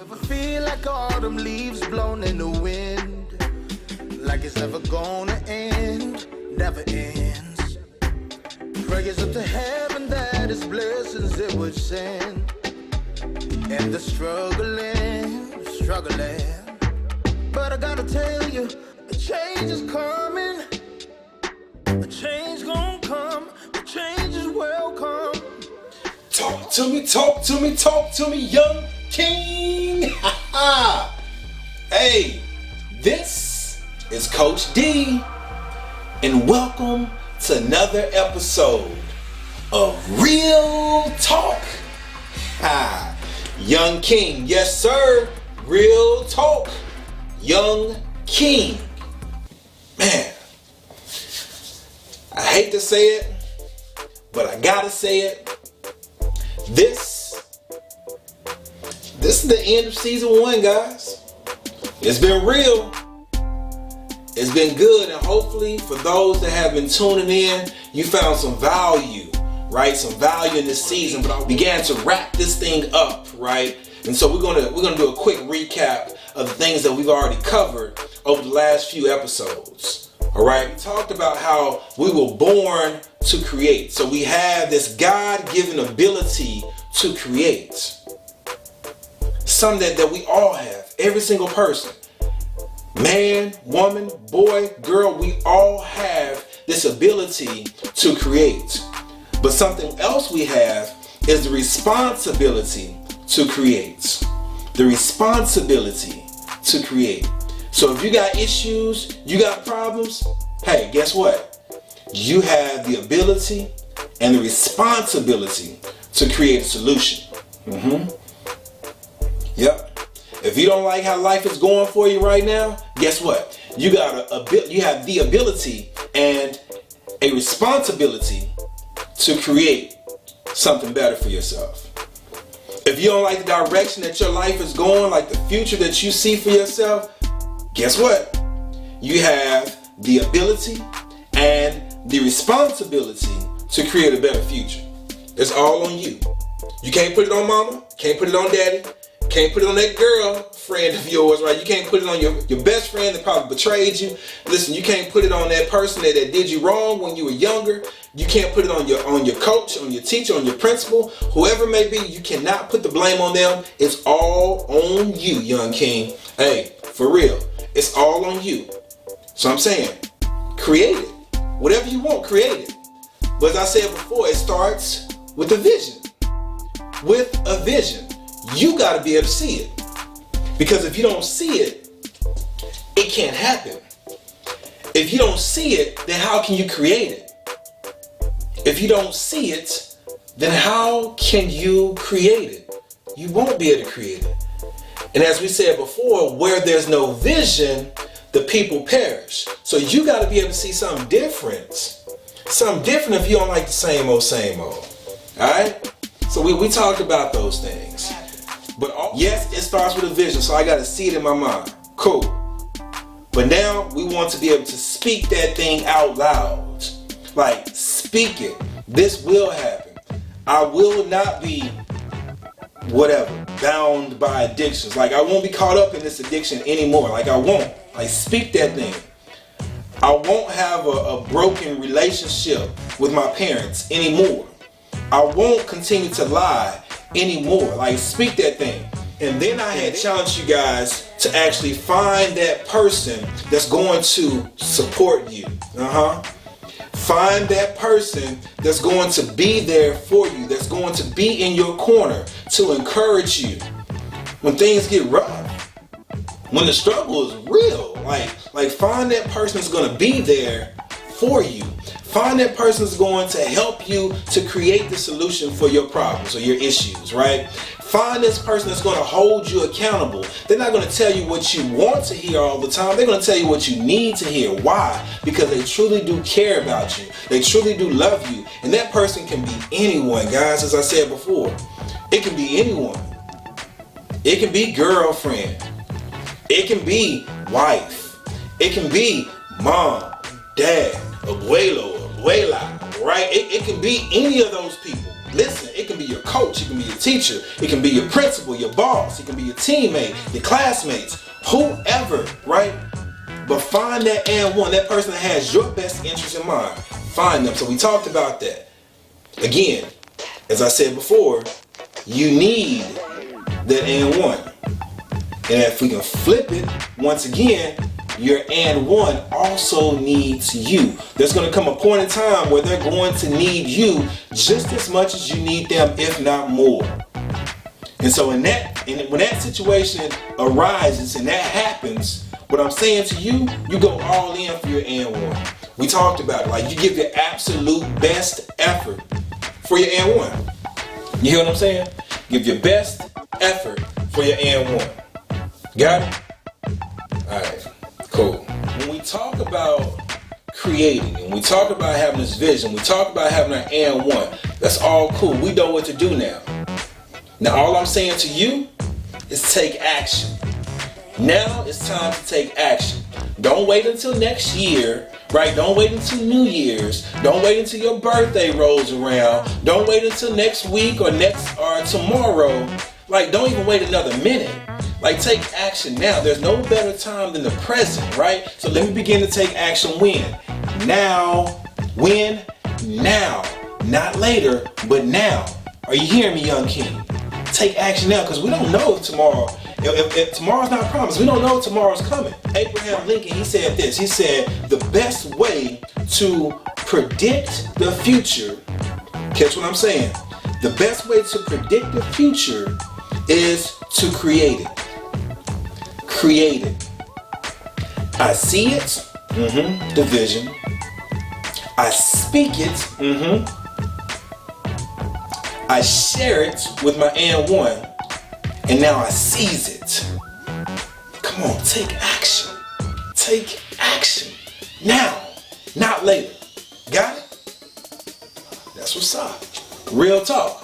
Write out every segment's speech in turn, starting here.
Ever feel like autumn leaves blown in the wind, like it's never gonna end, never ends. Prayers up to heaven that His blessings it would send, and the struggling. But I gotta tell you, a change is coming, a change gonna come, a change is welcome. Talk to me, young king. Hey, this is Coach D, and welcome to another episode of Real Talk. Young king, yes sir, real talk, young king. Man, I hate to say it, but I gotta say it. This is the end of season 1, guys. It's been real. It's been good, and hopefully for those that have been tuning in, you found some value, right? Some value in this season. But I began to wrap this thing up, right? And so we're gonna do a quick recap of the things that we've already covered over the last few episodes. All right, we talked about how we were born to create. So we have this God-given ability to create. Something that we all have, every single person. Man, woman, boy, girl, we all have this ability to create. But something else we have is the responsibility to create. The responsibility to create. So if you got issues, you got problems, hey, guess what? You have the ability and the responsibility to create a solution. Yep. If you don't like how life is going for you right now, guess what? You have the ability and a responsibility to create something better for yourself. If you don't like the direction that your life is going, like the future that you see for yourself, guess what? You have the ability and the responsibility to create a better future. It's all on you. You can't put it on mama, can't put it on daddy, can't put it on that girlfriend of yours, right? You can't put it on your best friend that probably betrayed you. Listen, you can't put it on that person that did you wrong when you were younger. You can't put it on your coach, on your teacher, on your principal, whoever it may be. You cannot put the blame on them. It's all on you, young king. Hey, for real, it's all on you. So I'm saying, create it. Whatever you want, create it. But as I said before, it starts with a vision. With a vision. You got to be able to see it. Because if you don't see it, it can't happen. If you don't see it, then how can you create it? If you don't see it, then how can you create it? You won't be able to create it. And as we said before, where there's no vision, the people perish. So you got to be able to see something different. Something different if you don't like the same old. All right? So we talked about those things. But yes, it starts with a vision, so I got to see it in my mind. Cool. But now we want to be able to speak that thing out loud. Like, speak it. This will happen. I will not be bound by addictions. Like, I won't be caught up in this addiction anymore. Like, I won't. Like, speak that thing. I won't have a broken relationship with my parents anymore. I won't continue to lie anymore. Like, speak that thing. And then I had challenged you guys to actually find that person that's going to support you. Find that person that's going to be there for you, that's going to be in your corner to encourage you when things get rough, when the struggle is real. Like find that person that's going to be there for you. Find that person that's going to help you to create the solution for your problems or your issues, right? Find this person that's going to hold you accountable. They're not going to tell you what you want to hear all the time. They're going to tell you what you need to hear. Why? Because they truly do care about you. They truly do love you. And that person can be anyone, guys, as I said before. It can be anyone. It can be girlfriend. It can be wife. It can be mom, dad, abuelo, abuela, right? It can be any of those people. Listen, it can be your coach, it can be your teacher, it can be your principal, your boss, it can be your teammate, your classmates, whoever, right? But find that and one, that person that has your best interest in mind. Find them. So we talked about that. Again, as I said before, you need that and one. And if we can flip it, once again, your and one also needs you. There's going to come a point in time where they're going to need you just as much as you need them, if not more. And so when that situation arises and that happens, what I'm saying to you, you go all in for your and one. We talked about it. Like, you give your absolute best effort for your and one. You hear what I'm saying? Give your best effort for your and one. Got it? Alright, cool. When we talk about creating and we talk about having this vision, we talk about having an and one, that's all cool. We know what to do now. Now all I'm saying to you is take action. Now it's time to take action. Don't wait until next year, right? Don't wait until New Year's. Don't wait until your birthday rolls around. Don't wait until next week or tomorrow. Like, don't even wait another minute. Like, take action now. There's no better time than the present, right? So let me begin to take action when? Now. When? Now. Not later, but now. Are you hearing me, young king? Take action now, because we don't know if tomorrow, if tomorrow's not promised, we don't know if tomorrow's coming. Abraham Lincoln, he said this. He said, the best way to predict the future, catch what I'm saying? The best way to predict the future is to create it. Create it. I see it, the vision. I speak it, I share it with my and one, and now I seize it. Come on, take action. Take action. Now, not later. Got it? That's what's up. Real talk.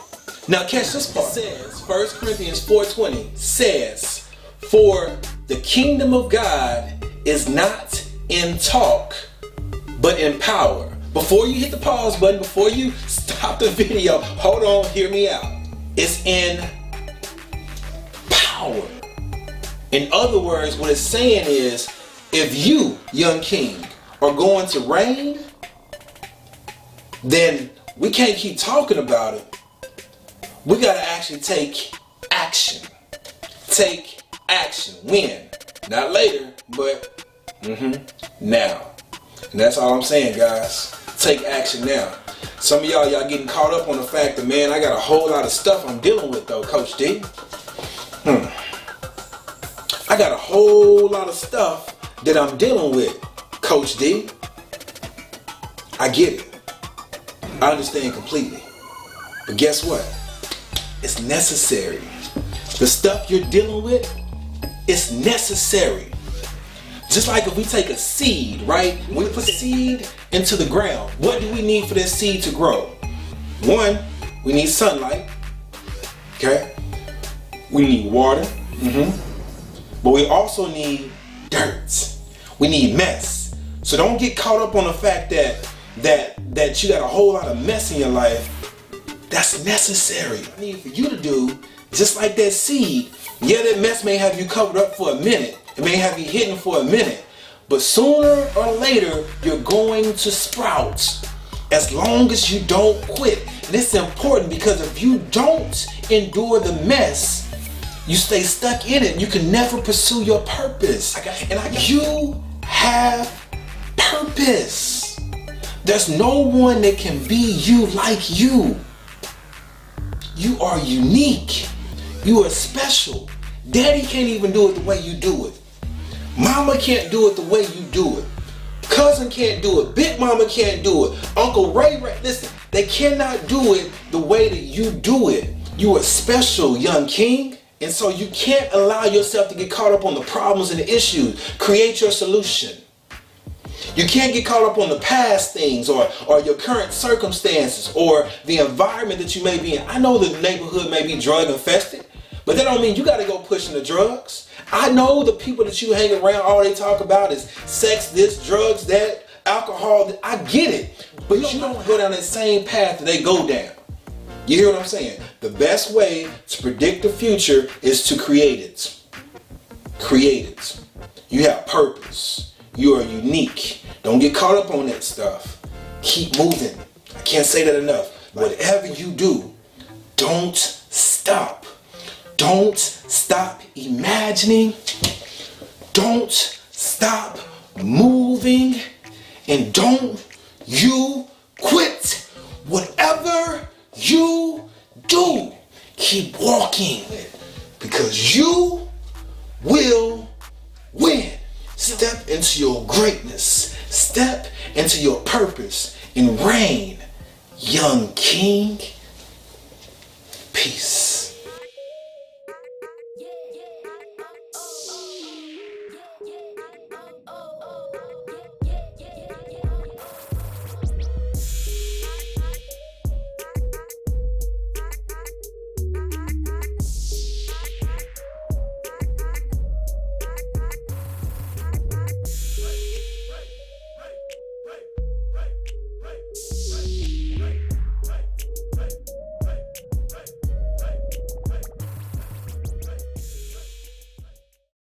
Now catch this part. It says, 1 Corinthians 4:20 says, for the kingdom of God is not in talk, but in power. Before you hit the pause button, before you stop the video, hold on, hear me out. It's in power. In other words, what it's saying is, if you, young king, are going to reign, then we can't keep talking about it. We gotta actually take action. Take action. When? Not later, but now. And that's all I'm saying, guys. Take action now. Some of y'all getting caught up on the fact that, man, I got a whole lot of stuff I'm dealing with though, Coach D. I got a whole lot of stuff that I'm dealing with, Coach D. I get it. I understand completely. But guess what? It's necessary. The stuff you're dealing with, it's necessary. Just like if we take a seed, right? When we put the seed into the ground, what do we need for that seed to grow? One, we need sunlight. Okay? We need water. But we also need dirt. We need mess. So don't get caught up on the fact that you got a whole lot of mess in your life. That's necessary. I need for you to do, just like that seed. Yeah, that mess may have you covered up for a minute. It may have you hidden for a minute. But sooner or later, you're going to sprout. As long as you don't quit. And it's important because if you don't endure the mess, you stay stuck in it. You can never pursue your purpose. You have purpose. There's no one that can be you like you. You are unique. You are special. Daddy can't even do it the way you do it. Mama can't do it the way you do it. Cousin can't do it. Big Mama can't do it. Uncle Ray, listen, they cannot do it the way that you do it. You are special, young king. And so you can't allow yourself to get caught up on the problems and the issues. Create your solution. You can't get caught up on the past things or your current circumstances or the environment that you may be in. I know the neighborhood may be drug infested, but that don't mean you got to go pushing the drugs. I know the people that you hang around, all they talk about is sex, this, drugs, that, alcohol. I get it. But you don't go down that same path that they go down. You hear what I'm saying? The best way to predict the future is to create it. Create it. You have purpose. You are unique. Don't get caught up on that stuff. Keep moving. I can't say that enough. Whatever you do, don't stop. Don't stop imagining. Don't stop moving. And don't you quit. Whatever you do, keep walking. Because you will win. Step into your greatness. Step into your purpose and reign. Young king. Peace.